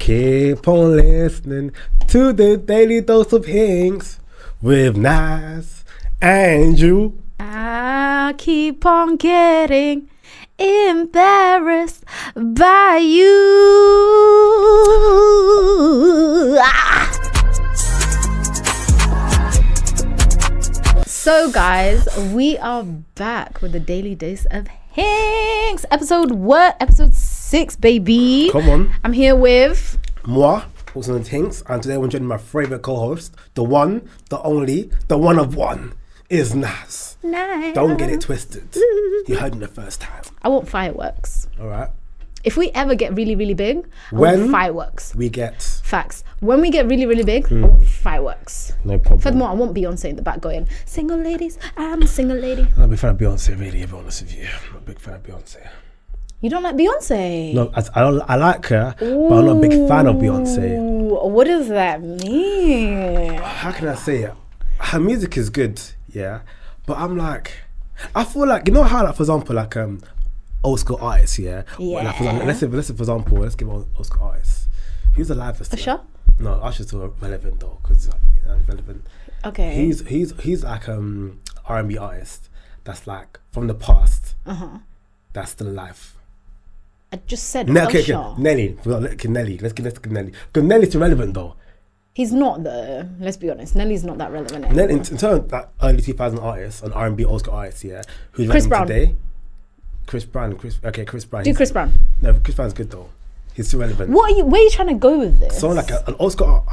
Keep on listening to the Daily Dose of Hinx with Nas and you. I keep on getting embarrassed by you. So guys, we are back with the Daily Dose of Hinx. Episode 6, baby. Come on. I'm here with Moi, also known as Hinx, and today I'm joining my favourite co-host, the one, the only, the one of one, is Nas. Nice. Don't get it twisted. You heard me the first time. I want fireworks. Alright. If we ever get really, really big, I When want fireworks. we get... Facts. When we get really, really big, I want fireworks. No problem. Furthermore, I want Beyonce in the back going, single ladies, I'm a single lady. I'm a big fan of Beyonce, really, to be honest with you. I'm a big fan of Beyonce. You don't like Beyonce? No, I like her, but I'm not a big fan of Beyonce. Ooh, what does that mean? How can I say it? Her music is good, yeah, but I'm like, I feel like, you know how, like, for example, like old school artists, yeah. Yeah. Like, for example, let's say, for example, let's give old school artists. Who's alive for still? Usher? No, Usher's still relevant though, because relevant. Okay. He's like R&B artist that's like from the past. That's still alive. I just said Okay, Usher. Nelly. Nelly. Let's give Nelly. Because Nelly's irrelevant though. He's not though. Let's be honest. Nelly's not that relevant Nelly, anymore. in terms of like early 2000 artists and R&B old school artists, yeah, who's Chris relevant Brown. today? Chris Brown. Chris Brown. Do Chris Brown. No, Chris Brown's good though. He's still relevant. Where are you trying to go with this? Someone like an old school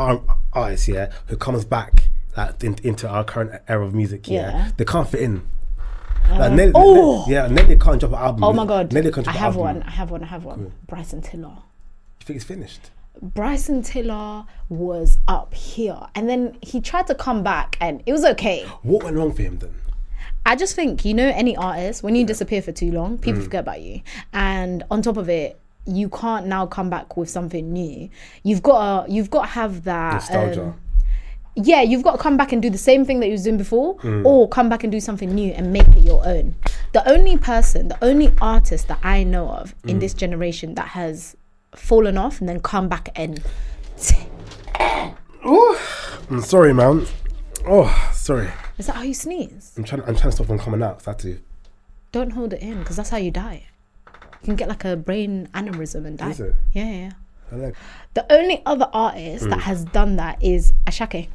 artist, yeah, who comes back like into our current era of music, Yeah. they can't fit in. Oh. Nelly can't drop an album. Oh my god. Nelly can't drop I an have album. one. Cool. Bryson Tiller. You think it's finished? Bryson Tiller was up here and then he tried to come back and it was okay. What went wrong for him then? I just think, you know, any artist, when you disappear for too long, people forget about you. And on top of it, you can't now come back with something new. You've got to have that Nostalgia. Yeah, you've got to come back and do the same thing that you was doing before, or come back and do something new and make it your own. The only artist that I know of in this generation that has fallen off and then come back and I'm sorry, man. Oh, sorry. Is that how you sneeze? I'm trying to stop from coming out. So I had to. Don't hold it in, because that's how you die. You can get like a brain aneurysm and die. Is it? Yeah. I like. The only other artist that has done that is Ashake.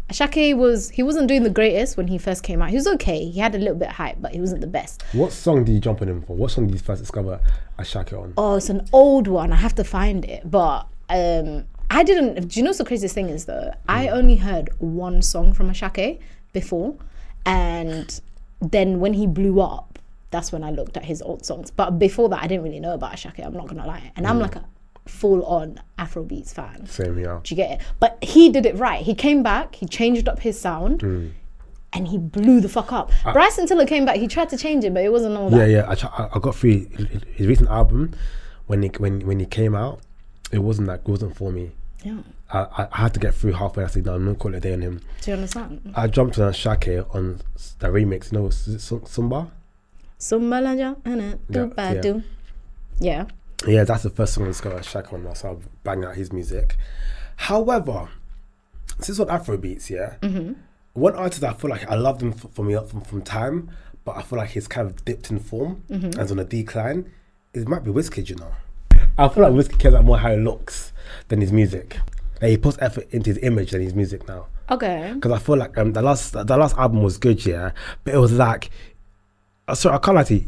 Ashake wasn't doing the greatest when he first came out. He was okay. He had a little bit of hype, but he wasn't the best. What song did you jump on him for? What song did you first discover Ashake on? Oh, it's an old one. I have to find it. But I didn't. Do you know what the craziest thing is though? I only heard one song from Ashake before, and then when he blew up, that's when I looked at his old songs. But before that, I didn't really know about Ashake. I'm not gonna lie. And I'm like a full-on Afrobeats fan. Same, yeah. Do you get it? But he did it right. He came back, he changed up his sound, and he blew the fuck up. Bryson Tiller came back, he tried to change it, but it wasn't all that. Yeah. I got through his recent album when he came out. It wasn't for me. Yeah. I had to get through halfway. I said, no, I'm not calling it a day on him. Do you understand? I jumped on Ashake on the remix. You know, is it Sumba? Yeah. Yeah, that's the first song I discovered Ashake on. So I'll bang out his music. However, since on Afrobeats, yeah, one artist I feel like I love him from time, but I feel like he's kind of dipped in form and is on a decline. It might be Wizkid, you know. I feel like Wizkid cares about more how he looks than his music. Like, he puts effort into his image than his music now. Okay. Because I feel like the last album was good, yeah, but it was like, sorry, I can't lie to you.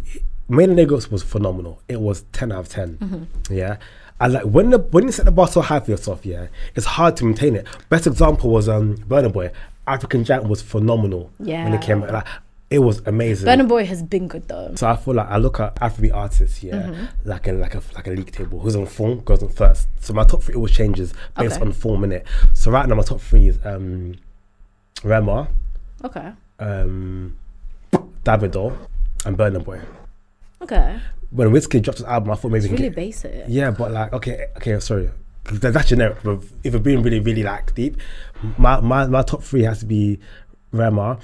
Made in Lagos was phenomenal. It was 10 out of 10. Yeah. And like when you set the bar so high for yourself, yeah, it's hard to maintain it. Best example was Burna Boy. African Giant was phenomenal. Yeah. When it came out. Like, it was amazing. Burna Boy has been good though. So I feel like I look at Afrobeat artists, yeah, like a league table. Who's on form goes on first. So my top 3 always changes based on form, innit? So right now my top 3 is Rema, Okay. Davido, and Burna Boy. Okay. When Wizkid dropped his album, I thought maybe It's really basic. Yeah, but like, okay, sorry. That's generic, but if we're being really, really like deep, my top 3 has to be Rema,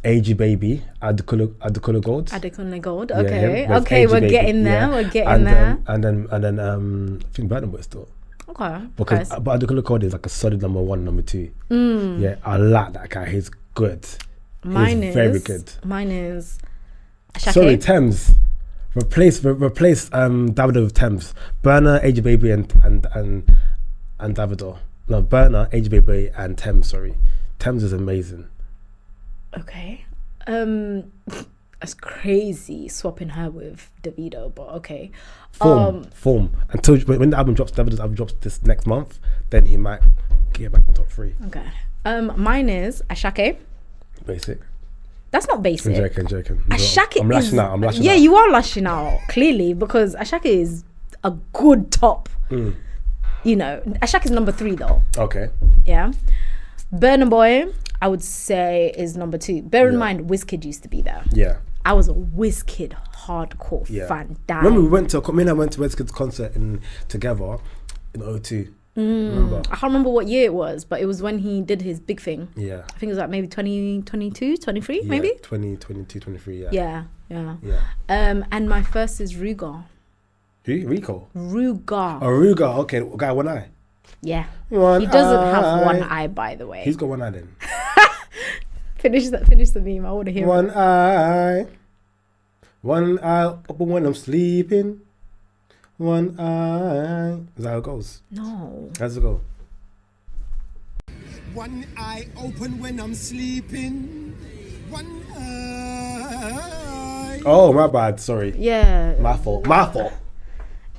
AG Baby, Adekunle Gold. Adekunle Gold. Yeah, Okay. him. There's Okay, AG we're Baby, getting there. yeah. We're getting there. And then I think Burna Boy still. Okay. Because Nice. but Adekunle Gold is like a solid number 1, number 2. Yeah, I like that guy. He's good. He's very good. Mine is Ashake. Sorry, Thames. Replace Davido with Thames. Burner, AJ Baby, and Davido. No, Burner, AJ Baby, and Thames. Sorry, Thames is amazing. Okay. That's crazy swapping her with Davido, but okay. Form. Until when the album drops, Davido's album drops this next month, then he might get back in top 3. Okay. Mine is Ashake. Basic. That's not basic. I'm joking. Ashake I'm lashing out. Yeah, you are lashing out, clearly, because Ashake is a good top. You know, Ashake is number 3 though. Okay. Yeah. Burna Boy, I would say, is number 2. Bear in mind, Wizkid used to be there. Yeah. I was a Wizkid hardcore fan. Damn. Remember, me and I went to Wizkid's concert together in 02. Remember? I can't remember what year it was, but it was when he did his big thing. Yeah. I think it was like maybe 2022, 23, maybe? 2022, 23, Yeah. And my first is Ruger. Who? Rico? Ruger. Oh, Ruger. Okay, guy, one eye. Yeah. One He doesn't have eye. one eye, by the way. He's got one eye then. Finish the meme. I want to hear One it. eye. One eye open when I'm sleeping. One eye. Is that how it goes? No. How does it go? One eye open when I'm sleeping. One eye. Oh, my bad. Sorry. Yeah. My fault.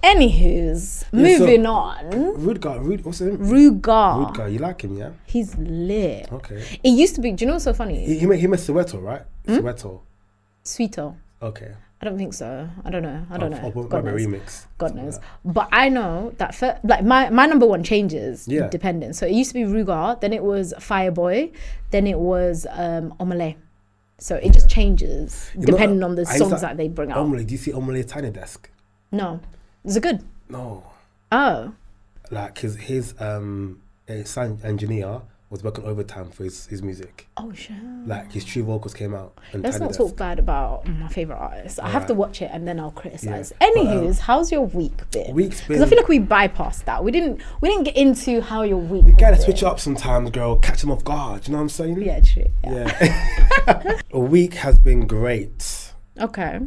Anywho's, moving on. Rudiger. What's his name? Ruger. Rudiger. You like him, yeah? He's lit. Okay. It used to be, do you know what's so funny? He made Soweto, right? Soweto. Sweeto. Okay. I don't think so. I don't know. Might God be a knows. remix. God knows. But I know that my number 1 changes Yeah. dependent. So it used to be Ruger, then it was Fireboy, then it was Omele. So it just changes depending on the songs that they bring out. Omele, do you see Omele Tiny Desk? No. Is it good? No. Oh. Like his sound engineer was working overtime for his music. Oh, sure. Like his true vocals came out. And Let's Tiny not Desk. talk bad about my favourite artist. I have to watch it and then I'll criticise. Yeah. Anywho's, how's your week been? Week's been. Because I feel like we bypassed that. We didn't get into how your week. You gotta has switch been. up sometimes, girl. Catch them off guard. You know what I'm saying? Yeah, true. Yeah. A week has been great. Okay.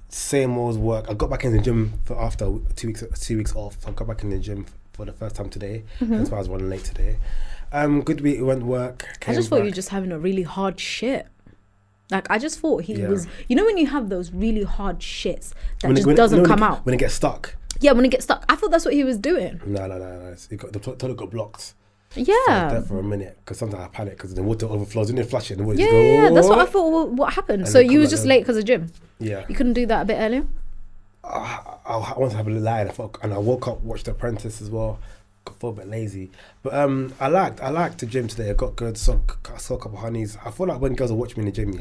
Same old work. I got back in the gym after 2 weeks off. I got back in the gym for the first time today. That's why I was running late today. Good week. Went to work. I just thought you were just having a really hard shit. Like, I just thought he was... You know when you have those really hard shits that doesn't come out? When it gets stuck. Yeah, when it gets stuck. I thought that's what he was doing. No. The toilet got blocked. Yeah. So I was there for a minute because sometimes I panic because the water overflows. When you flush it, and the water Yeah, just go, yeah, that's what I "Oh." thought what happened. And So then you come was back just down. late because of gym? Yeah. You couldn't do that a bit earlier? I wanted to have a little lie, and I woke up, watched The Apprentice as well. Got a bit lazy, but I liked the gym today. I got good. Saw a couple of honeys. I feel like when girls are watching me in the gym,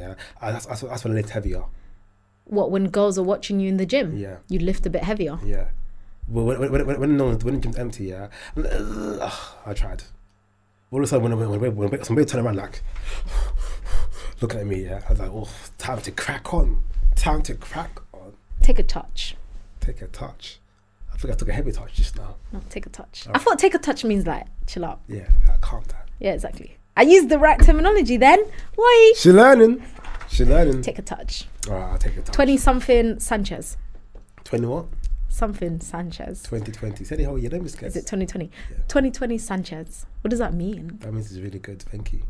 that's when I lift heavier. What, when girls are watching you in the gym? Yeah. You lift a bit heavier? Yeah. Well, when the gym's empty, I tried. All of a sudden, when somebody turned around like looking at me, I was like, oh, time to crack on. Take a touch. Take a touch. I think I took a heavy touch just now. No, take a touch. I thought take a touch means like chill out. Yeah, calm down. Yeah, exactly. I used the right terminology then. Why? She learning. Take a touch. Alright, I'll take a touch. 20-something Sanchez. 20 what? Something Sanchez. 2020. Say the whole year, don't be scared. Is it 2020? Yeah. 2020 Sanchez. What does that mean? That means it's really good. Thank you.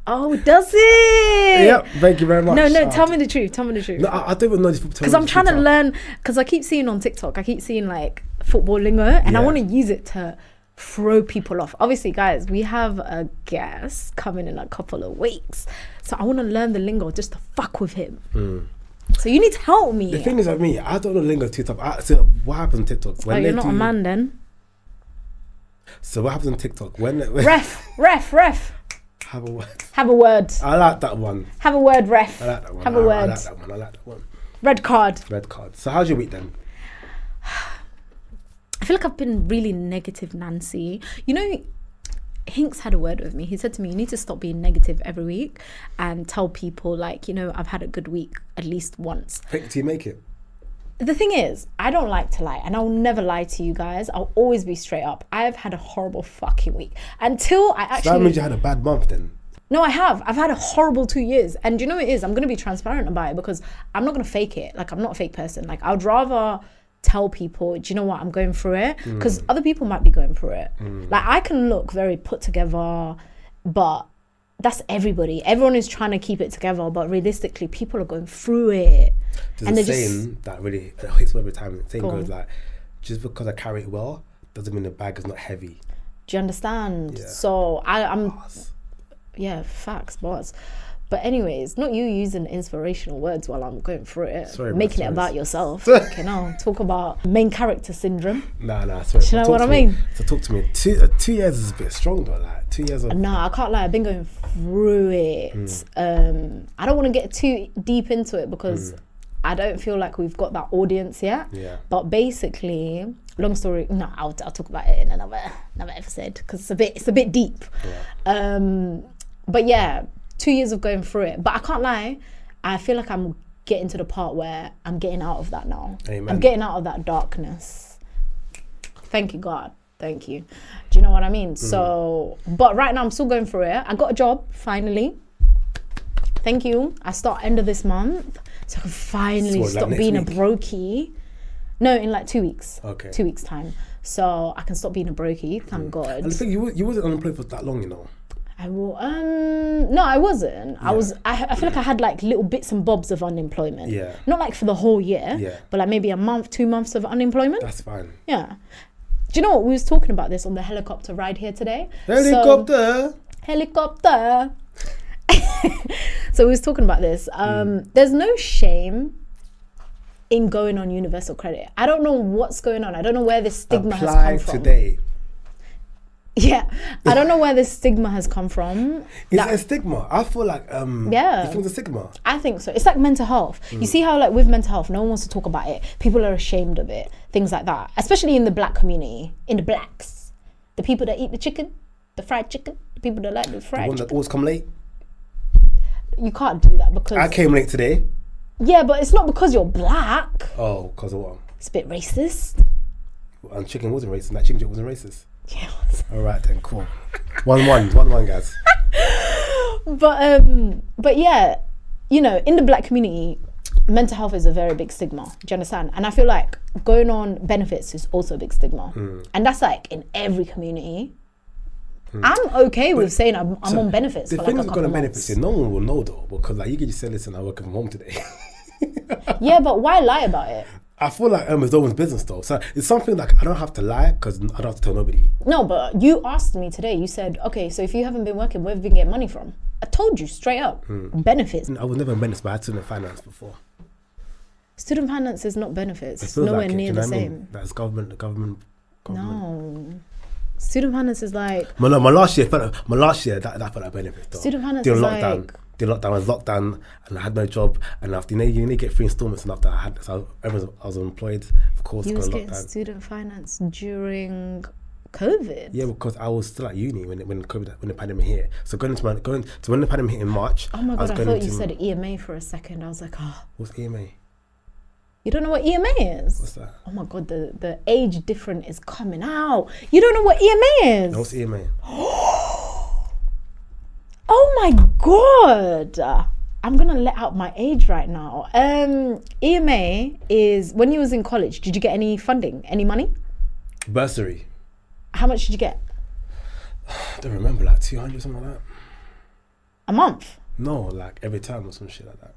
Oh, does it? Yep, thank you very much. No, tell me the truth. No, I don't even know this. Because I'm trying to learn, because I keep seeing on TikTok, I keep seeing like football lingo, and I want to use it to throw people off. Obviously, guys, we have a guest coming in a couple of weeks. So I want to learn the lingo just to fuck with him. So you need to help me. The thing is with me, I don't know lingo too tough. So what happens on TikTok? When you're not a man then? So what happens on TikTok? When Ref. Have a word. Have a word. I like that one. Have a word, ref. I like that one. Have a word. I like that one. Red card. So how's your week then? I feel like I've been really negative, Nancy. You know, Hinx had a word with me. He said to me, you need to stop being negative every week and tell people, like, you know, I've had a good week at least once. Fake it till you make it. the thing is, I don't like to lie, and I'll never lie to you guys. I'll always be straight up. I've had a horrible fucking week until I actually. So that means you had a bad month then. No, I have. I've had a horrible 2 years. And do you know what it is? I'm going to be transparent about it because I'm not going to fake it. Like, I'm not a fake person. Like, I'd rather tell people, do you know what? I'm going through it. Because other people might be going through it. Like, I can look very put together, but that's everybody. Everyone is trying to keep it together, but realistically, people are going through it. There's a saying that really hits me every time. The saying goes like, just because I carry it well, doesn't mean the bag is not heavy. Do you understand? Yeah. So I'm... Yeah, facts, boss. But anyways, not you using inspirational words while I'm going through it. Sorry, making it about yourself. Okay, no, talk about main character syndrome. Nah, sorry. Do you know what I mean? So talk to me. 2 years is a bit strong though. Like 2 years of... No, I can't lie. I've been going through it. I don't want to get too deep into it because I don't feel like we've got that audience yet. Yeah. But basically, long story. No, I'll talk about it in another episode because it's a bit deep. Yeah. But yeah, 2 years of going through it. But I can't lie, I feel like I'm getting to the part where I'm getting out of that now. Amen. I'm getting out of that darkness. Thank you, God. Thank you. Do you know what I mean? So, but right now I'm still going through it. I got a job, finally. Thank you. I start end of this month. So I can finally stop being a brokey. No, in like 2 weeks. Okay. 2 weeks time. So I can stop being a brokey, thank God. And the thing, you wasn't unemployed for that long, you know. No, I wasn't. Yeah. I feel like I had like little bits and bobs of unemployment. Yeah. Not like for the whole year. Yeah. But like maybe a month, 2 months of unemployment. That's fine. Yeah. Do you know what? We was talking about this on the helicopter ride here today. Helicopter. So we was talking about this. There's no shame in going on universal credit. I don't know what's going on. I don't know where this stigma has come from. Today. Yeah, I don't know where this stigma has come from. Is it a stigma? I feel like yeah. You think it's a stigma? I think so. It's like mental health. You see how like with mental health, no one wants to talk about it. People are ashamed of it. Things like that. Especially in the black community, in the blacks. The people that eat the chicken, the fried chicken, the people that like the fried The one chicken. that always come late? You can't do that because... I came late today. Yeah, but it's not because you're black. Oh, because of what? It's a bit racist. And chicken wasn't racist. That chicken joke wasn't racist. Yeah. All right then, cool. 1-1, guys. But yeah, you know, in the black community, mental health is a very big stigma. Do you understand? And I feel like going on benefits is also a big stigma, and that's like in every community. I'm okay with saying I'm on benefits. The for thing like is, a going couple to months. benefits, no one will know though, because like you can just say, "Listen, I'm working from home today." Yeah, but why lie about it? I feel like it's no one's business though. So it's something like I don't have to lie because I don't have to tell nobody. No, but you asked me today. You said, "Okay, so if you haven't been working, where have you been getting money from?" I told you straight up, benefits. I was never in benefits, but I had student finance before. Student finance is not benefits. It's feels nowhere like it, near do you the know what I mean? same. That's government. No. Student finance is like... My last year, that felt like benefits though. Student finance During is lockdown, like... During lockdown, I was locked down and I had no job. And after, you need to get 3 installments and after I was unemployed, of course, You was getting lockdown. student finance during COVID? Yeah, because I was still at uni when the pandemic hit. So when the pandemic hit in March... Oh my I God, I thought you said EMA for a second. I was like, oh. What's EMA? You don't know what EMA is? What's that? Oh my God, the age difference is coming out. You don't know what EMA is? No, what's EMA? Oh my God. I'm going to let out my age right now. EMA is, when you was in college, did you get any funding, any money? Bursary. How much did you get? I don't remember, like 200, something like that. A month? No, like every time or some shit like that.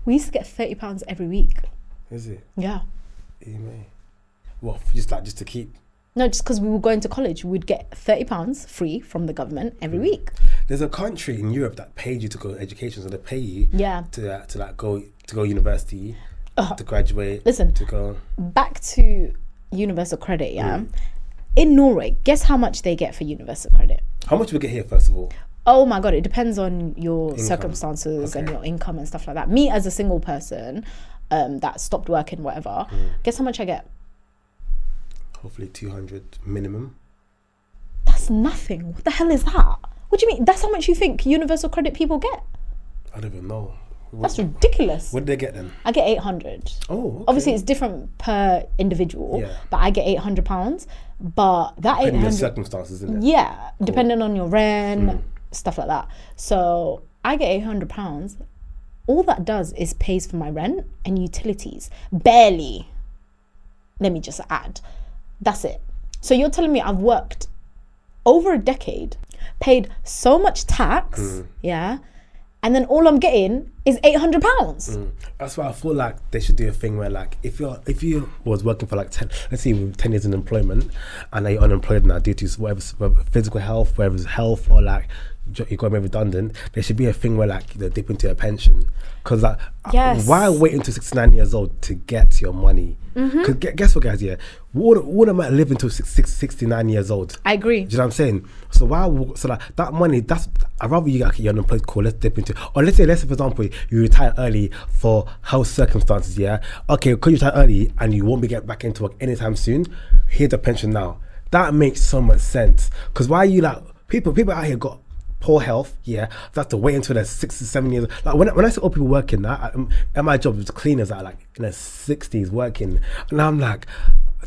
We used to get £30 every week. Is it? Yeah. EMA. What, just to keep? No, just because we were going to college, we'd get £30 free from the government every week. There's a country in Europe that paid you to go to education, so they pay you to go university, to graduate. Listen, to go back to universal credit. Yeah, in Norway, guess how much they get for universal credit? How much do we get here, first of all? Oh my God, it depends on your Income. circumstances and your income and stuff like that. Me as a single person that stopped working, whatever, guess how much I get? Hopefully 200 minimum. That's nothing. What the hell is that? What do you mean? That's how much you think universal credit people get? I don't even know. That's ridiculous. What did they get then? I get 800. Oh, okay. Obviously it's different per individual, Yeah. but I get £800. But that Depending on 800, circumstances, isn't it? yeah, depending on your rent, stuff like that. So I get £800. All that does is pays for my rent and utilities. Barely. Let me just add. That's it. So you're telling me I've worked over a decade, paid so much tax, yeah, and then all I'm getting is £800. That's why I feel like they should do a thing where, like, if you was working for like 10, let's say with 10 years in employment, and now you're unemployed now due to whatever physical health, whether it's health or like you got made redundant, there should be a thing where like you dip into a pension, because like why wait until 69 years old to get your money? Because guess what, guys? Yeah, what am I living until 69 years old? I agree. Do you know what I'm saying? So like that money, I'd rather you get your unemployed call, let's dip into, or let's say for example you retire early for health circumstances, yeah, okay, because you retire early and you won't be getting back into work anytime soon, here's the pension now. That makes so much sense. Because why you like people out here got poor health, yeah, they have to wait until they're 6 to 7 years. Like when I see all people working, at my job as cleaners that are like in their 60s working, and I'm like,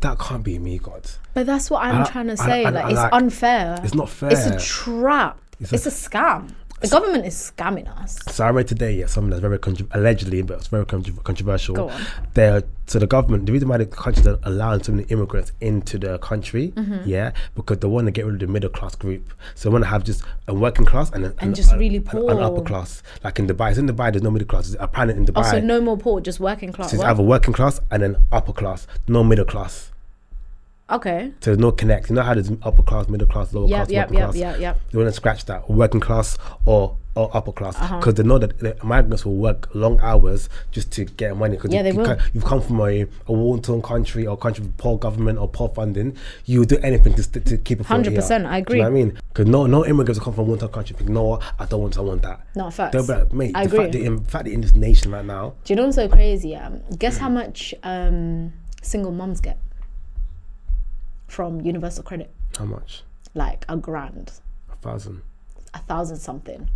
that can't be me, God. But that's what I'm trying to say. It's unfair. It's not fair. It's a trap. It's a scam. The government is scamming us. So I read today, something that's very allegedly, but it's very controversial. Go on. So the government, the reason why the country is allowing so many immigrants into the country, yeah, because they want to get rid of the middle class group. So they want to have just a working class and just really poor. An upper class, like in Dubai. So in Dubai, there's no middle class. It's apparent in Dubai. Also, no more poor, just working class. So it's either working class and then upper class, no middle class. Okay. So there's no connect. You know how there's upper class, middle class, lower class, upper class. Yep. They want to scratch that, working class or upper class, because they know that the migrants will work long hours just to get money. Because you've come from a war-torn country or country with poor government or poor funding, you will do anything to keep it. 100%, I agree. Do you know what I mean? Because no immigrants will come from a war-torn country think, no, I don't want that. Not facts. They'll be like, mate, I agree. The fact that in this nation right now. Do you know what's so crazy? Guess how much single mums get from Universal Credit? How much? Like £1,000. 1,000. 1,000 something.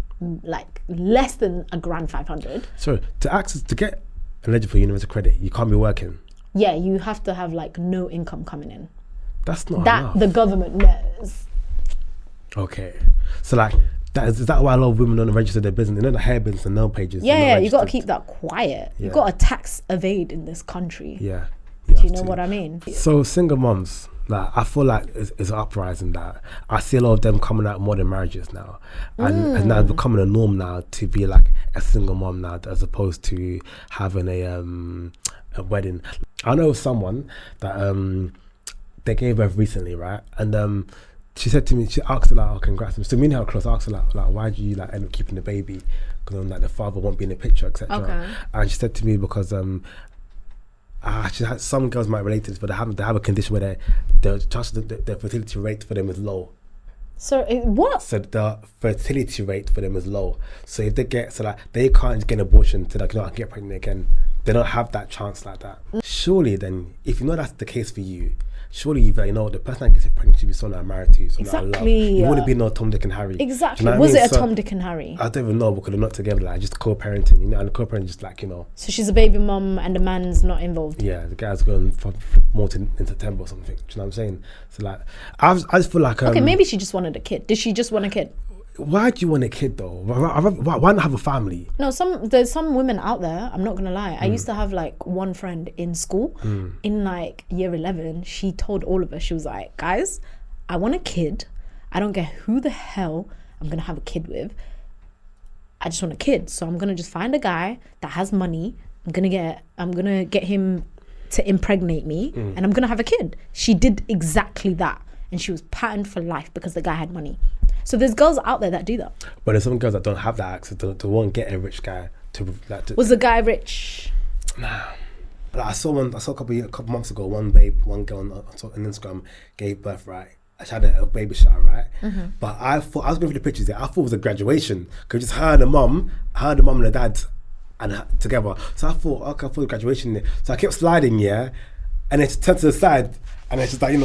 Like less than £1,500. So to get eligible for Universal Credit, you can't be working. Yeah, you have to have like no income coming in. That's not that enough. The government knows. Okay, so like is that why a lot of women don't register their business? You know, the hair business and nail pages. Yeah, you got to keep that quiet. Yeah. You got to tax evade in this country. Yeah. Do you know what I mean? So single moms, like I feel like it's an uprising that I see a lot of them coming out more than marriages now, and now it's becoming a norm now to be like a single mom now, as opposed to having a wedding. I know someone that they gave birth recently, right? And she said to me, she asked her like, "Oh, congrats." So me and her close. I asked her like, "Why do you like end up keeping the baby? Because like the father won't be in the picture, etc." Okay. And she said to me because she had, some girls might relate to this, but they have a condition where their fertility rate for them is low. So what? So the fertility rate for them is low. So if they they can't get an abortion to I get pregnant again. They don't have that chance like that. Surely then, if you know that's the case for you, surely you know the person that gets pregnant should be someone I'm married to, someone I love. You wouldn't be no Tom, Dick and Harry. Exactly. You know Was it a Tom, Dick and Harry? I don't even know because they're not together. Like just co-parenting, and the co-parenting just So she's a baby mum and the man's not involved. Yeah, the guy's going for more in September or something. Do you know what I'm saying? So like, I just feel like okay, maybe she just wanted a kid. Did she just want a kid? Why do you want a kid though? Why not have a family? No, there's some women out there, I'm not gonna lie. I used to have like one friend in school, in like year 11, she told all of us, she was like, guys, I want a kid. I don't care who the hell I'm gonna have a kid with. I just want a kid. So I'm gonna just find a guy that has money. I'm gonna get him to impregnate me and I'm gonna have a kid. She did exactly that. And she was patterned for life because the guy had money. So there's girls out there that do that. But there's some girls that don't have that access to won't get a rich guy to. Was the guy rich? Nah. Like I saw a couple months ago. One girl on Instagram gave birth. Right, she had a baby shower. Right, but I was going through the pictures. I thought it was a graduation because just her and the mum and the dad, and together. So I thought, okay, I thought it was graduation there. So I kept sliding, yeah, and then she turned to the side, and it's just like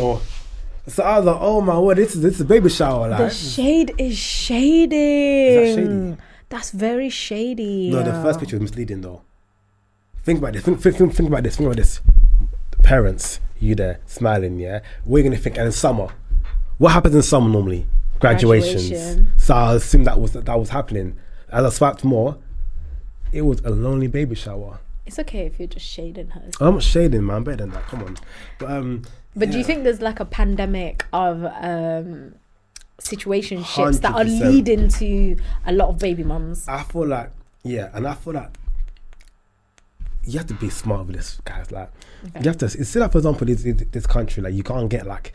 So I was like, oh my word, this is a baby shower. Like. The shade is shading. Is that shady? That's very shady. No, the first picture was misleading though. Think about this. Think about this. Think about this. The parents, you there smiling, yeah. What are you gonna think? And in summer, what happens in summer normally? Graduations. Graduation. So I assume that was happening. As I swiped more, it was a lonely baby shower. It's okay if you're just shading her. I'm not shading, man. I'm better than that. Come on. But do you think there's like a pandemic of situationships that are 100%. leading to a lot of baby mums? I feel like, and I feel like you have to be smart with this, guys. Like, you have to, instead of, for example, this country, like, you can't get like,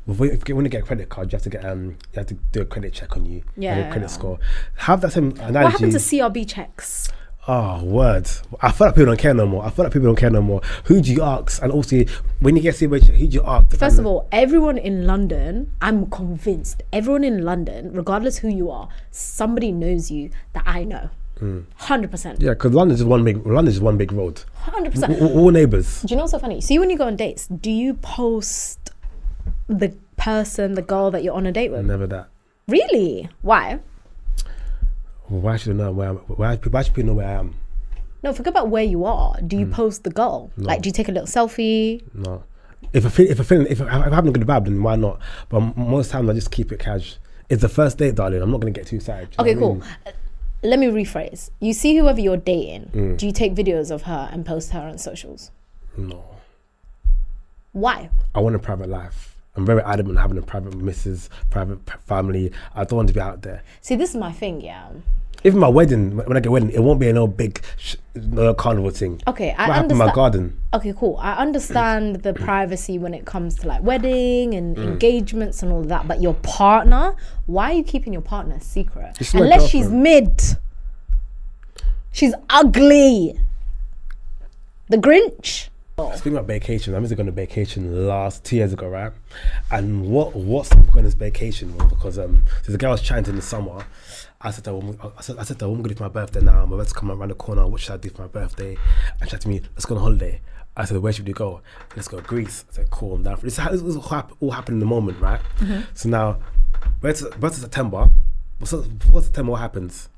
if you want to get a credit card, you have to get you have to do a credit check on you, and a credit score. Have that same analogy. What happened to CRB checks? Oh, words. I feel like people don't care no more. Who do you ask? And also, when you get CRB check, who do you ask? First of all, everyone in London, I'm convinced, everyone in London, regardless who you are, somebody knows you that I know. 100%. Yeah, because London's just one big road. 100%. All neighbours. Do you know what's so funny? See, when you go on dates, do you post the person, the girl that you're on a date with? Never that. Really? Why? Why should I know where why should people know where I am? No, forget about where you are. Do you post the girl? No. Like, do you take a little selfie? No. If I haven't got a vibe, then why not? But most times I just keep it casual. It's the first date, darling. I'm not gonna get too excited. Okay, cool. Let me rephrase. You see whoever you're dating, do you take videos of her and post her on socials? No. Why? I want a private life. I'm very adamant having a private missus, private family. I don't want to be out there. See, this is my thing, yeah. Even my wedding, when I get wedding, it won't be no big no carnival thing. Okay, I What happened in understand. my garden? Okay, cool. I understand the privacy when it comes to like wedding and engagements and all of that. But your partner, why are you keeping your partner a secret? It's my Unless she's girlfriend. mid. She's ugly. The Grinch. Speaking about vacation, I was going on vacation 2 years ago, right? And what's going on this vacation was because there's a girl I was chatting to in the summer. I said to her, I'm going to do for my birthday now. My birthday's coming around the corner. What should I do for my birthday? And she said to me, let's go on holiday. I said, where should we go? Let's go Greece. I said, cool, I'm down for this. This was all happening in the moment, right? So now, birth of September. Before September, what happens?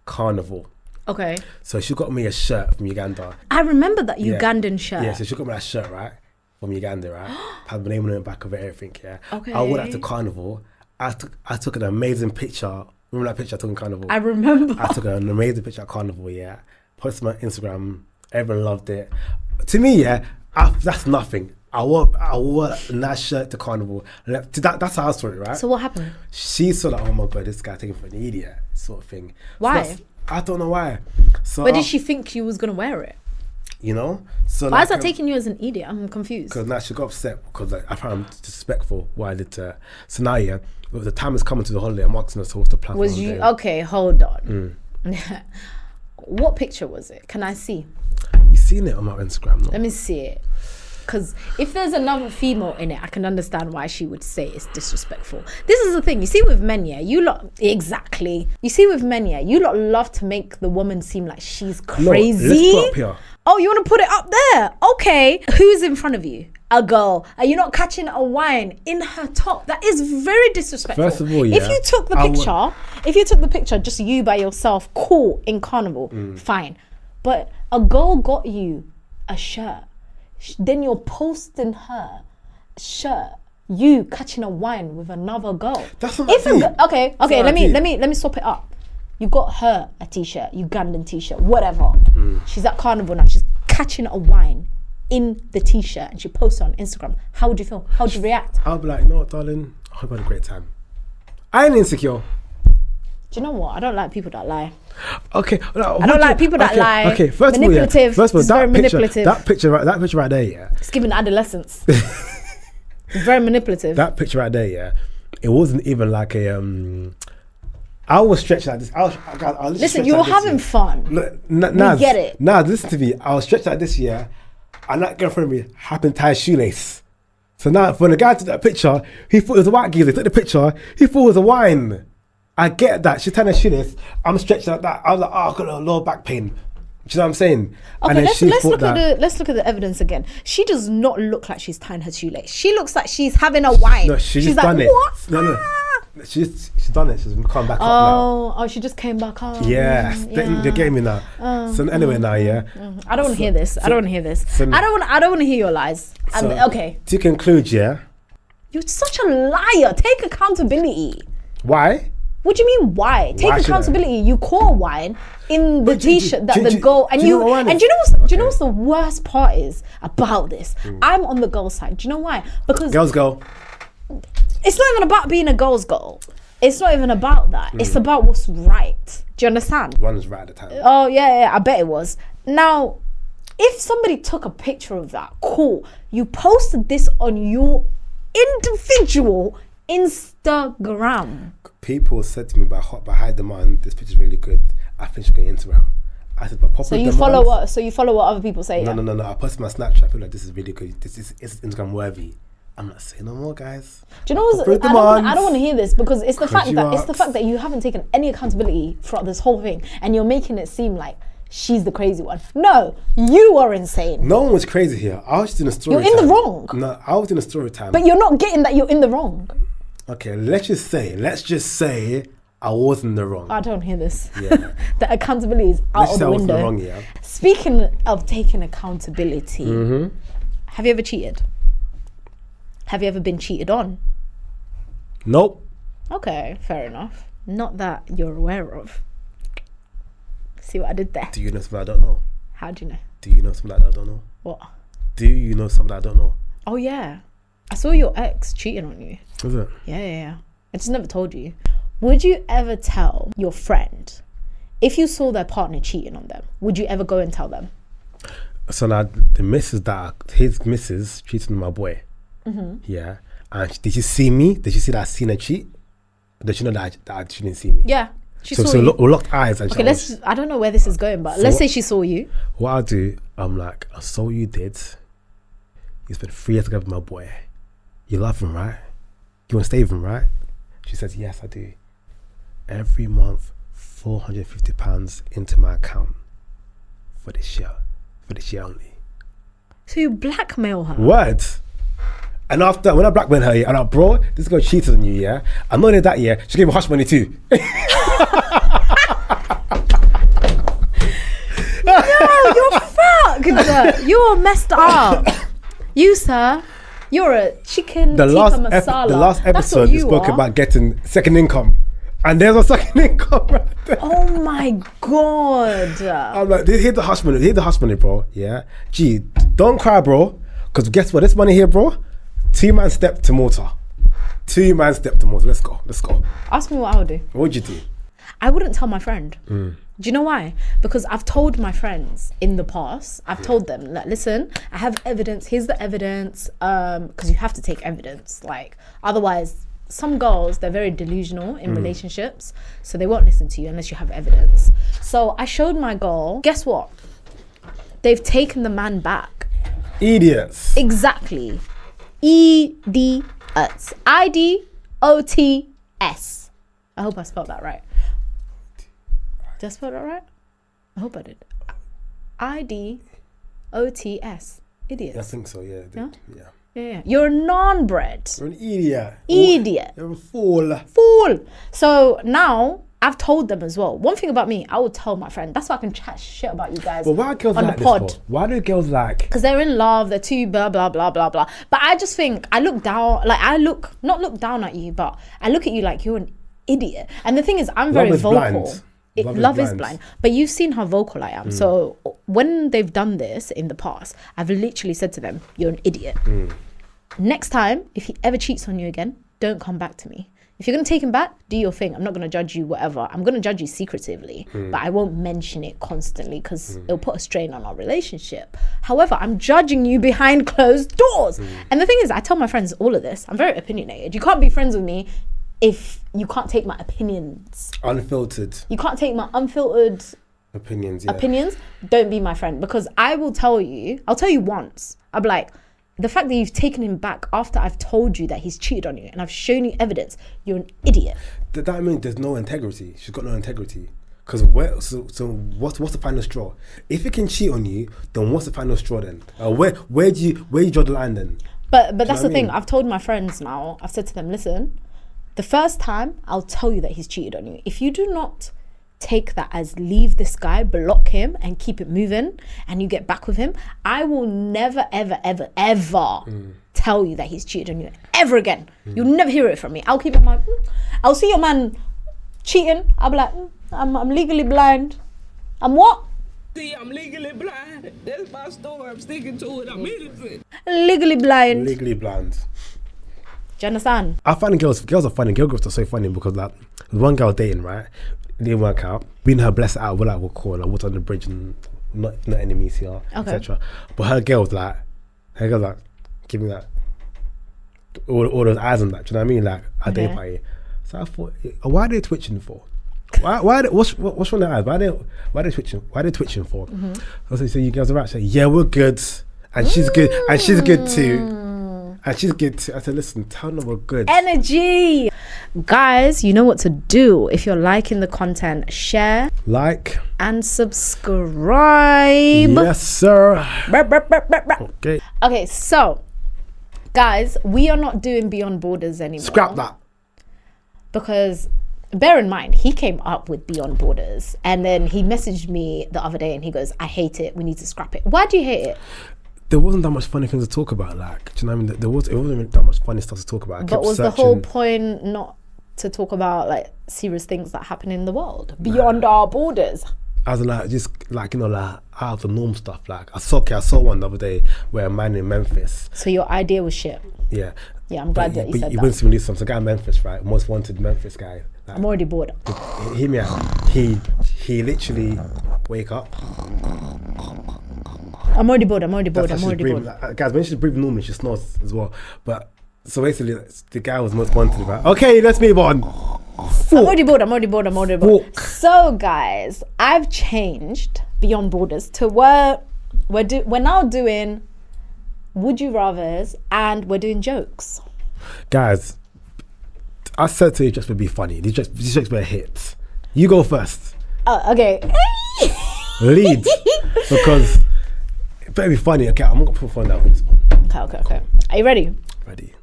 Carnival. Okay. So she got me a shirt from Uganda. I remember that Yeah. Ugandan shirt. Yeah, so she got me that shirt, right? From Uganda, right? Had my name on the back of it, everything, yeah. Okay. I wore that to Carnival. I took an amazing picture. Remember that picture I took in Carnival? I remember. I took an amazing picture at Carnival, yeah. Posted on my Instagram. Everyone loved it. To me, yeah, that's nothing. I wore that shirt to Carnival. That's how I saw it, right? So what happened? She saw that, oh my God, this guy taking for an idiot, sort of thing. Why? So I don't know why. So But did she think you was gonna wear it? You know? So Why is that taking you as an idiot? I'm confused. Because now she got upset because I found I'm disrespectful what I did to her. So now, yeah, the time is coming to the holiday. I'm asking her, so what's the plan Was for the you holiday? okay? Hold on. What picture was it? Can I see? You seen it on my Instagram, no? Let me see it. Because if there's another female in it, I can understand why she would say it's disrespectful. This is the thing. You see with men, yeah, you lot, exactly. You see with men, yeah, you lot love to make the woman seem like she's crazy. Let's put up here. Oh, you want to put it up there? Okay. Who's in front of you? A girl. Are you not catching a wine in her top? That is very disrespectful. First of all, If yeah, you took the picture, just you by yourself, cool, in Carnival, fine. But a girl got you a shirt. Then you're posting her shirt, you catching a wine with another girl. That's not if deep. okay, That's not let deep. me swap it up. You got her a t-shirt, Ugandan t-shirt, whatever. She's at Carnival now. She's catching a wine in the t-shirt, and she posts it on Instagram. How would you feel? How would you react? I'll be like, you know what, darling? I hope you had a great time. I ain't insecure. Do you know what? I don't like people that lie. Okay, I don't like people that lie. Okay, first of all, Manipulative. First of all, It's very manipulative. that picture right there, yeah. It's giving adolescence. It's very manipulative. That picture right there, yeah. It wasn't even like a I was stretched like this. Listen, you were having fun. Look, Naz, get it. Naz, listen to me. I was stretched like this, yeah. And that girl in front of me happened to tie a shoelace. So now, when the guy took that picture, he thought it was a white geezer. He took the picture, he thought it was a wine. I get that. She tied her shoelace. I'm stretched like that. I was like, oh, I've got a lower back pain. Do you know what I'm saying? Okay, let's look that, let's look at the evidence again. She does not look like she's tying her shoelace. She looks like she's having a wine. No, she's like, done it. what? No. She's done it. She's come back up now. Oh, she just came back up. Yes, they're getting me now. So anyway, now I don't want to hear this. I don't want to hear this. I don't want to hear your lies. Okay. To conclude, yeah. You're such a liar. Take accountability. Why? What do you mean why? Take accountability. You call wine in the t-shirt that the girl and you and do you know what's the worst part is about this? I'm on the girl side. Do you know why? Because girls go. It's not even about being a girl's goal. It's not even about that. It's about what's right. Do you understand? One was right at the time. Oh yeah, I bet it was. Now, if somebody took a picture of that, cool. You posted this on your individual Instagram. People said to me by high demand, this picture's really good. I think she's going Instagram. I said, but popular demand. So you follow what other people say? No. I posted my Snapchat. I feel like this is really good. This is Instagram worthy. I'm not saying no more, guys. Do you know what? I don't want to hear this because it's the fact that you haven't taken any accountability throughout this whole thing, and you're making it seem like she's the crazy one. No, you are insane. No one was crazy here. I was just in a story. You're in the wrong. No, I was in a story time. But you're not getting that you're in the wrong. Okay, let's just say I was in the wrong. I don't hear this. Yeah. The accountability is out of the window. I was in the wrong, yeah. Speaking of taking accountability, have you ever cheated? Have you ever been cheated on? Nope. Okay, fair enough. Not that you're aware of. See what I did there? Do you know something I don't know? How do you know? Do you know something that I don't know? What? Do you know something I don't know? Oh yeah. I saw your ex cheating on you. Was it? Yeah. I just never told you. Would you ever tell your friend if you saw their partner cheating on them? Would you ever go and tell them? So now his missus cheated on my boy. Yeah. And did she see me? Did she see that I seen her cheat? Did she know that she didn't see me? Yeah. She saw you. We locked eyes. And okay, I don't know where this is going, but let's say she saw you. What I'll do, I'm like, I saw what you did. You spent 3 years together with my boy. You love him, right? You want to stay with him, right? She says, yes, I do. Every month, £450 into my account for this year only. So you blackmail her? What? And after, when I blackmailed her, and I'm bro, this girl cheated on you, yeah? And not only that, yeah, she gave me hush money too. No, you're fucked. You're messed up. You, sir, you're a chicken tikka masala. The last episode, we spoke about getting second income. And there's a second income right there. Oh my God. I'm like, here's the hush money, bro. Yeah? Gee, don't cry, bro. Because guess what? This money here, bro, 2-man step to Malta. 2-man step to Malta. Let's go. Ask me what I would do. What would you do? I wouldn't tell my friend. Do you know why? Because I've told my friends in the past, I've told them, like, listen, I have evidence. Here's the evidence. Because you have to take evidence. Like, otherwise, some girls, they're very delusional in relationships. So they won't listen to you unless you have evidence. So I showed my girl, guess what? They've taken the man back. Idiots. Exactly. Idiots. IDOTS. I hope I spelled that right. Did I spell that right? I hope I did. IDOTS. Idiots. Yeah, I think so, yeah. Yeah. You're a non-bred. You're an idiot. You're a fool. So now I've told them as well. One thing about me, I will tell my friend. That's why I can chat shit about you guys. But why are girls on like the pod. This? Why do girls like? Because they're in love. They're too blah blah blah blah blah. But I just think I look down. Like not look down at you, but I look at you like you're an idiot. And the thing is, I'm very vocal. Love is blind. But you've seen how vocal I am. So when they've done this in the past, I've literally said to them, "You're an idiot." Next time, if he ever cheats on you again, don't come back to me. If you're going to take him back, do your thing. I'm not going to judge you, whatever. I'm going to judge you secretively, but I won't mention it constantly because it'll put a strain on our relationship. However, I'm judging you behind closed doors. And the thing is, I tell my friends all of this. I'm very opinionated. You can't be friends with me if you can't take my opinions. Unfiltered. You can't take my unfiltered opinions. Don't be my friend, because I will tell you, I'll tell you once. I'll be like, the fact that you've taken him back after I've told you that he's cheated on you and I've shown you evidence, you're an idiot. That means there's no integrity. She's got no integrity. Because so what's the final straw? If he can cheat on you, then what's the final straw then? Where do you draw the line then? But that's the thing. I've told my friends now. I've said to them, listen, The first time, I'll tell you that he's cheated on you. If you do not take that as leave this guy, block him, and keep it moving, and you get back with him, I will never, ever, ever, ever tell you that he's cheated on you ever again. You'll never hear it from me. I'll keep it my. I'll see your man cheating. I'll be like, I'm legally blind. I'm what? See, I'm legally blind. That's my story. I'm sticking to it. I'm innocent. Legally blind. Legally blind. Do you understand? I find girls are funny. Girl groups are so funny because like one girl dating, right? It didn't work out. Me and her blessed out. We'll call like what's on the bridge and not enemies here, etc. But her girl's like giving that all those eyes on that. Do you know what I mean? Like a day party. So I thought, why are they twitching for? What's wrong with their eyes? Why are they twitching? Why are they twitching for? So you girls are right. Say, yeah, we're good, and she's good, and she's good too. And she's good too. I said, listen, tell them we're good. Energy. Guys, you know what to do. If you're liking the content, share, like, and subscribe. Yes, sir. Okay. Okay, so, guys, we are not doing Beyond Borders anymore. Scrap that. Because, bear in mind, he came up with Beyond Borders. And then he messaged me the other day and he goes, I hate it. We need to scrap it. Why do you hate it? There wasn't that much funny things to talk about. Like, do you know what I mean? It wasn't even that much funny stuff to talk about. But was the whole point not to talk about like serious things that happen in the world beyond our borders? As in like just like, you know, like out of the norm stuff. Like I saw one the other day where a man in Memphis. So your idea was shit. Yeah. Yeah, I'm glad that you said that. He went to release some. So guy in Memphis, right? Most wanted Memphis guy. Like, I'm already bored. Hear me out. He literally wake up. I'm already bored. Like, guys, when she's breathing normally, she snores as well. But so basically, the guy was most wanted. Right? Okay, let's move on. I'm already bored. So guys, I've changed Beyond Borders to we're now doing Would You Rathers and we're doing jokes. Guys, I said to you just to be funny. These jokes were hits. You go first. Oh, okay. Lead because it better be funny. Okay, I'm not gonna put phone down for this one. Okay. Are you ready? Ready.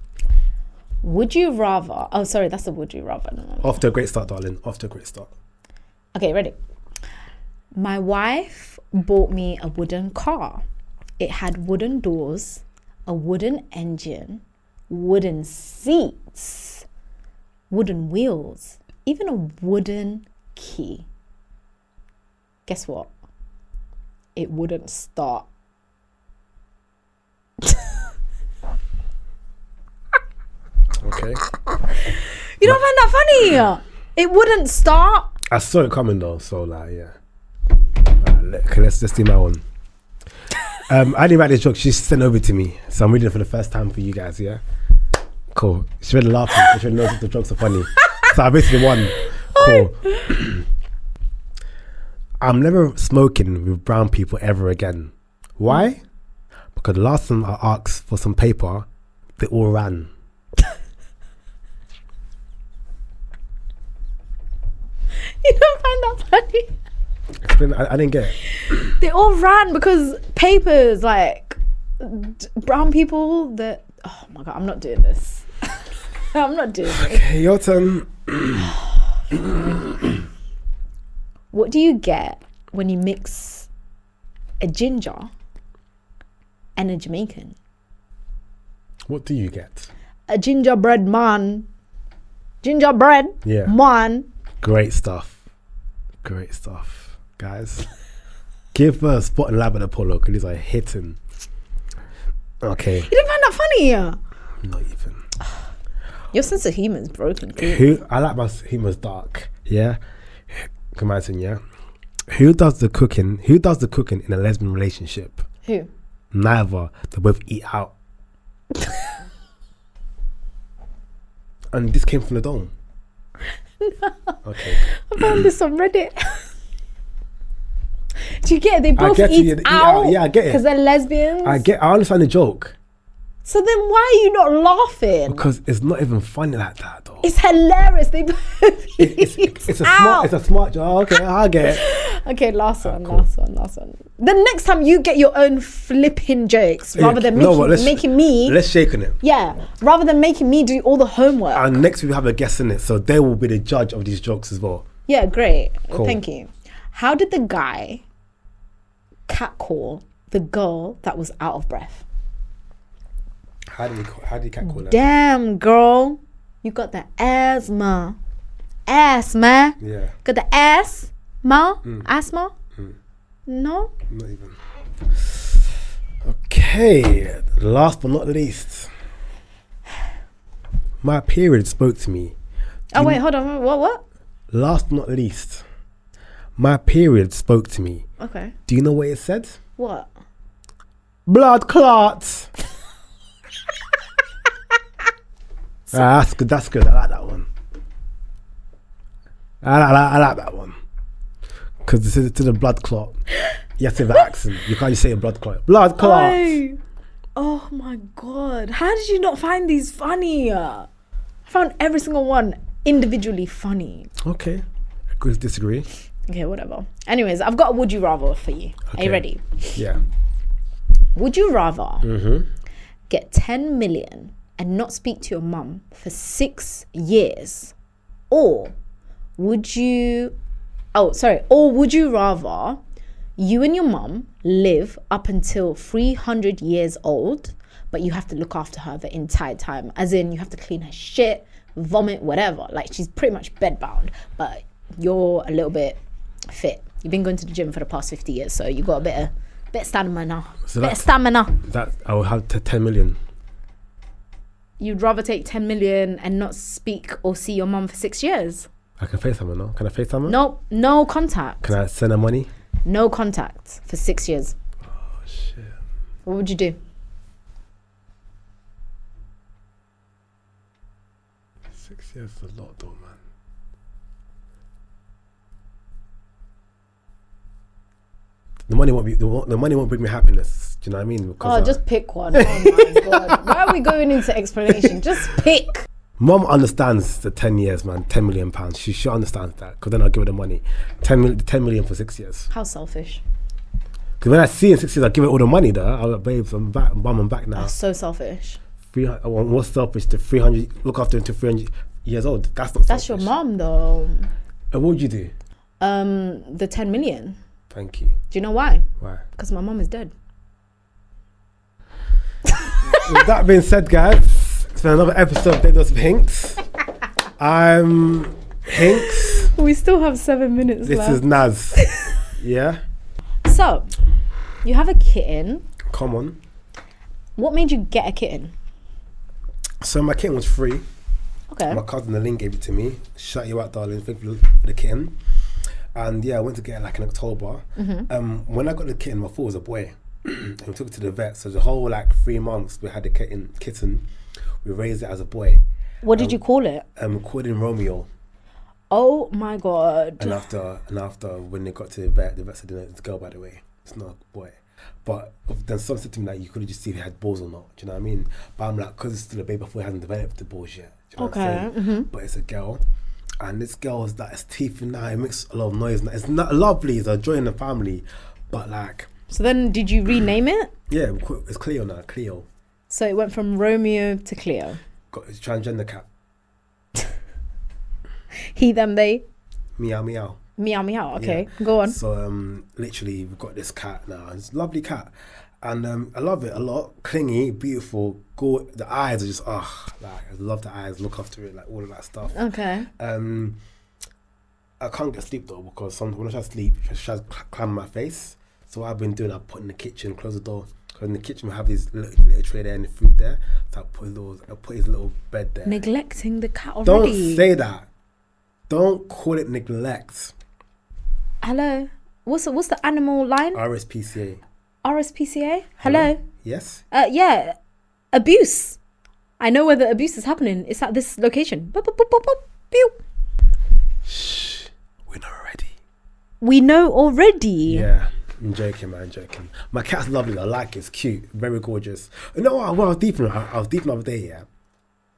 Would you rather? Oh, sorry, that's a would you rather. No. Off to a great start, darling. Off to a great start. Okay, ready. My wife bought me a wooden car. It had wooden doors, a wooden engine, wooden seats, wooden wheels, even a wooden key. Guess what? It wouldn't start. Okay. You don't find that funny? It wouldn't start. I saw it coming though, so like, yeah. Okay, let's do my one. I didn't write this joke. She sent it over to me, so I'm reading it for the first time for you guys. Yeah. Cool. She really laughing. She really knows that the jokes are funny. So I basically won. Cool. I'm never smoking with brown people ever again. Why? Because the last time I asked for some paper, they all ran. You don't find that funny? Explain. I didn't get it. They all ran because papers, like brown people that. Oh my God, I'm not doing this. I'm not doing this. Okay, your turn. What do you get when you mix a ginger and a Jamaican? What do you get? A gingerbread man. Gingerbread man. Great stuff. Guys. Give her a spot in Lab at Apollo because these are hitting. Okay. You didn't find that funny? Not even. Your sense of humor is broken. I like my humor's dark. Yeah. Come on, yeah. Who does the cooking in a lesbian relationship? Who? Neither. They both eat out. And this came from the dome. No. Okay. I found this on Reddit. Do you get it? They both eat out. Yeah, I get it. Because they're lesbians. I understand the joke. So then why are you not laughing? Because it's not even funny like that, though. It's hilarious. They both It's a smart joke. Okay, I get it. Okay, last one. Cool. The next time you get your own flipping jokes rather than making me. Let's shake on it. Yeah, rather than making me do all the homework. And next we have a guest in it, so they will be the judge of these jokes as well. Yeah, great. Cool. Thank you. How did the guy catcall the girl that was out of breath? How did he catcall her? Damn, girl, you got the asthma. Asthma. Yeah. Got the asthma. Asthma. No. Not even. Okay. Last but not least, my period spoke to me. Wait, hold on. What? Last but not least, my period spoke to me. Okay. Do you know what it said? What? Blood clots. That's good. I like that one. I like that one. Because this is to the blood clot. You have to have an accent. You can't just say a blood clot. Blood clot. Oh my god. How did you not find these funny? I found every single one individually funny. Okay. Agree to disagree. Okay, whatever. Anyways, I've got a would you rather for you. Okay. Are you ready? Yeah. Would you rather get 10 million and not speak to your mum for 6 years? Or would you rather you and your mum live up until 300 years old, but you have to look after her the entire time? As in, you have to clean her shit, vomit, whatever. Like, she's pretty much bedbound, but you're a little bit fit. You've been going to the gym for the past 50 years, so you got a bit of stamina. That I will have 10 million. You'd rather take 10 million and not speak or see your mum for 6 years? I can FaceTime her, no? Can I FaceTime her? Nope, no contact. Can I send her money? No contact for 6 years. Oh, shit. What would you do? 6 years is a lot, though, man. The money won't bring me happiness. Do you know what I mean? Because, just pick one. Oh my god. Why are we going into explanation? Just pick. Mum understands the 10 years, man. 10 million pounds. She understands that. Because then I'll give her the money. 10 million for 6 years. How selfish. Because when I see in 6 years, I give her all the money though. I'm like, babes, I'm back. Mum, I'm back now. That's so selfish. What's selfish? To 300, look after her until 300 years old. That's not That's selfish. your mum though. And what would you do? The 10 million. Thank you. Do you know why? Why? Because my mum is dead. With that being said, guys, it's been another episode of David of Hinx. I'm Hinx. We still have 7 minutes This left. is Naz. Yeah? So, you have a kitten. Come on. What made you get a kitten? So my kitten was free. Okay. My cousin Aline gave it to me. Shout you out, darling. Thank you for the kitten. And yeah, I went to get it like in October. When I got the kitten, I thought it was a boy. And we took it to the vet. So the whole 3 months we had the kitten. We raised it as a boy. What did you call it? We called him Romeo. Oh my god. And after when they got to the vet said, no, it's a girl, by the way. It's not a boy. But then someone said to me, you could have just seen if he had balls or not. Do you know what I mean? But I'm like, because it's still a baby before he hasn't developed the balls yet. Do you know what I'm saying? But it's a girl. And this girl is it's teeth in now. It makes a lot of noise. It's not lovely. It's a joy in the family. But So then did you rename it? Yeah, it's Cleo now. Cleo. So it went from Romeo to Cleo. It's transgender cat. He, them, they. Meow, meow. Meow, meow. Okay, go on. So literally we've got this cat now. It's a lovely cat. And I love it a lot. Clingy, beautiful. The eyes are just, I love the eyes. Look after it, all of that stuff. Okay. I can't get sleep though, because sometimes when I try to sleep, she tries to climb my face. So what I've been doing, I put in the kitchen, close the door. Because in the kitchen we have this little tray there and the food there. So I put his little bed there. Neglecting the cat already. Don't say that. Don't call it neglect. Hello. What's the animal line? RSPCA. RSPCA? Hello? Yes? Yeah. Abuse. I know where the abuse is happening. It's at this location. Boop, boop, boop, boop, boop, pew. Shh. We know already. We know already? Yeah. I'm joking, man. Joking. My cat's lovely. I like it. It's cute. Very gorgeous. You know what? I was deep in the other day. Yeah,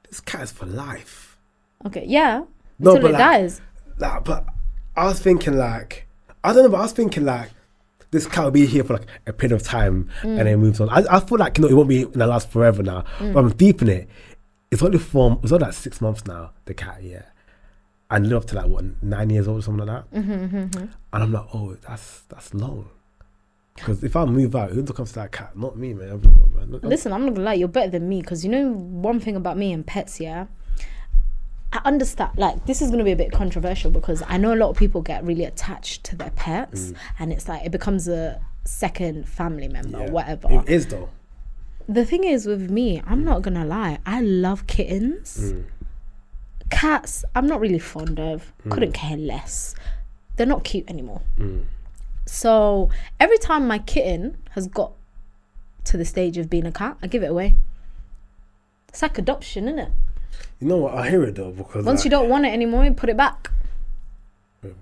this cat is for life. Okay, yeah. No, Until but it like, dies. but I was thinking like, I don't know, but I was thinking like, this cat will be here for like a period of time and then moves on. I feel like, it won't be in the last forever now. But I'm deep in it. It's only like 6 months now, the cat, yeah. And live up to like, what, 9 years old or something like that. And I'm like, oh, that's long. Because if I move out, who comes to that cat? Not me, man. Listen, I'm not gonna lie, you're better than me, because you know one thing about me and pets, yeah? I understand, like, this is going to be a bit controversial because I know a lot of people get really attached to their pets and it's like it becomes a second family member or whatever. It is though. The thing is with me, I'm not going to lie, I love kittens. Cats, I'm not really fond of. Couldn't care less. They're not cute anymore. So every time my kitten has got to the stage of being a cat, I give it away. It's like adoption, isn't it? You know what? I hear it though because once you don't want it anymore, you put it back.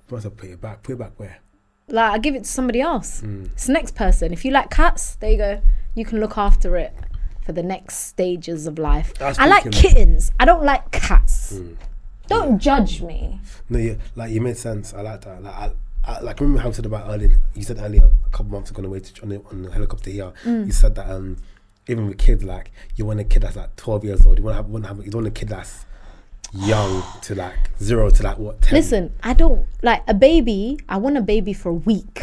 Once I put it back where? Like I give it to somebody else. It's the next person. If you like cats, there you go. You can look after it for the next stages of life. I like kittens. I don't like cats. Don't judge me. No, you made sense. I like that. Like remember how you said about earlier. You said earlier a couple months ago on the helicopter here. You said that even with kids, like you want a kid that's like 12 years old. You want a kid that's young to like 0 to like what 10. Listen, I don't like a baby. I want a baby for a week,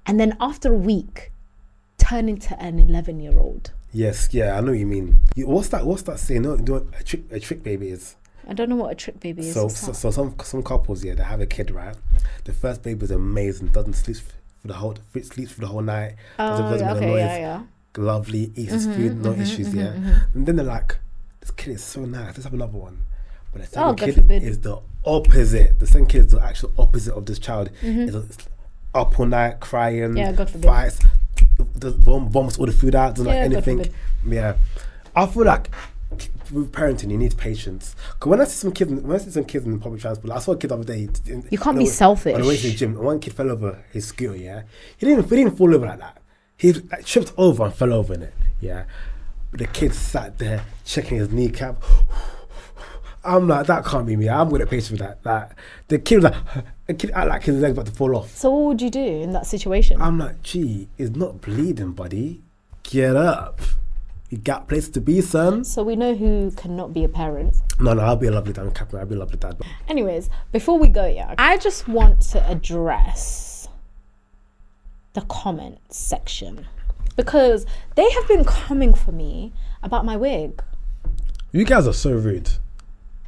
and then after a week, turn into an 11-year-old. Yes, yeah, I know what you mean. What's that saying? No, a trick baby is. I don't know what a trick baby is. So some couples, yeah, they have a kid, right? The first baby is amazing. Doesn't sleep for the whole night. Doesn't make noise. Yeah. Lovely, eats his food, no issues, yeah. And then they're like, this kid is so nice, let's have another one. But the second kid is the opposite. The second kid is the actual opposite of this child. It's up all night, crying, fights, vomits all the food out, doesn't like anything. Yeah. I feel like with parenting, you need patience. Because when I see some kids in public transport, I saw a kid the other day. You can't be selfish. On the way to the gym, one kid fell over his scooter, yeah. He didn't fall over like that. He like, tripped over and fell over in it, yeah. But the kid sat there checking his kneecap. I'm like, that can't be me. I'm gonna patience with that. Like, the kid was like, act like his leg's about to fall off. So what would you do in that situation? I'm like, gee, it's not bleeding, buddy. Get up. You got places to be, son. So we know who cannot be a parent. No, I'll be a lovely dad, Captain. I'll be a lovely dad. Anyways, before we go, I just want to address the comment section because they have been coming for me about my wig. You guys are so rude.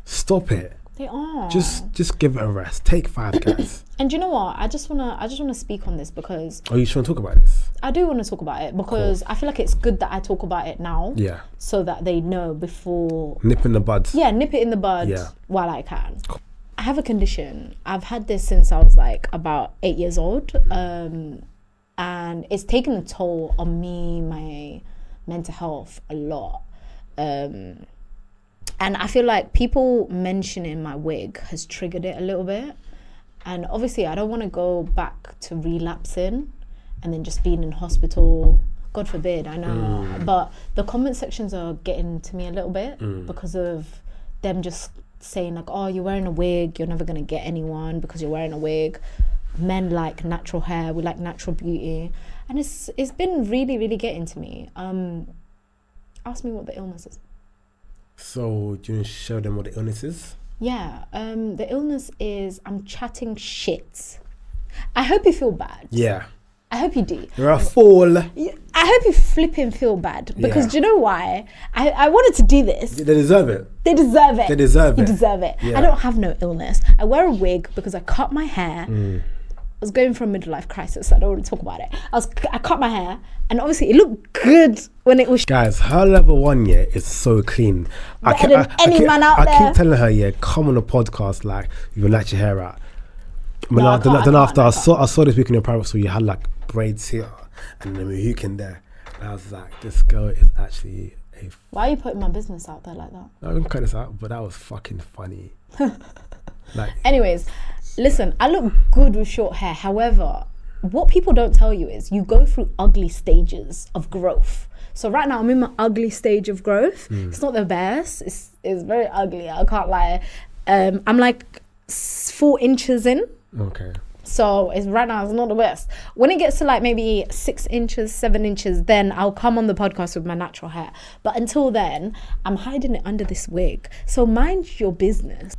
Stop it. They are. Just give it a rest. Take 5, guys. And you know what? I just wanna speak on this because. Oh, you should talk about this? I do want to talk about it because I feel like it's good that I talk about it now. Yeah. So that they know before. Nip in the bud. Yeah, nip it in the bud while I can. I have a condition. I've had this since I was like about 8 years old. And it's taken a toll on me, my mental health a lot. And I feel like people mentioning my wig has triggered it a little bit. And obviously I don't want to go back to relapsing and then just being in hospital. God forbid, I know. But the comment sections are getting to me a little bit because of them just saying like, oh, you're wearing a wig, you're never going to get anyone because you're wearing a wig. Men like natural hair, we like natural beauty. And it's been really, really getting to me. Ask me what the illness is. So do you want to show them what the illness is? Yeah, the illness is I'm chatting shit. I hope you feel bad. Yeah. I hope you do. You're a fool. I hope you flipping feel bad because do you know why? I wanted to do this. They deserve it. They deserve it. They deserve You it. deserve it. Yeah. I don't have no illness. I wear a wig because I cut my hair. I was going for a midlife crisis, so I don't want to talk about it. I cut my hair, and obviously it looked good when it was. Guys, her level 1 is so clean. Better than any man out there. I keep telling her, come on a podcast, like you will let your hair out. Then after I saw this week in your private, so you had like braids here and then a hook in there. And I was like, this girl is actually a. Why are you putting my business out there like that? I didn't cut this out, but that was fucking funny. Anyways, listen, I look good with short hair. However, what people don't tell you is you go through ugly stages of growth. So right now I'm in my ugly stage of growth. It's not the best. It's very ugly. I can't lie. I'm like 4 inches in. Okay. So right now it's not the best. When it gets to like maybe 6 inches, 7 inches, then I'll come on the podcast with my natural hair. But until then, I'm hiding it under this wig. So mind your business.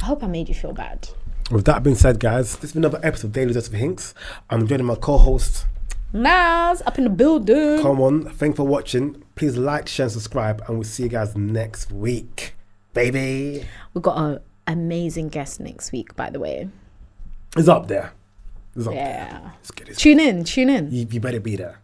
I hope I made you feel bad. With that being said, guys, this has been another episode of Daily Dose of Hinx. I'm joining my co-host, Naz, up in the building. Come on, thanks for watching. Please like, share, and subscribe, and we'll see you guys next week, baby. We've got an amazing guest next week, by the way. It's up there. It's up there. Yeah. Let's get it. Tune in. You better be there.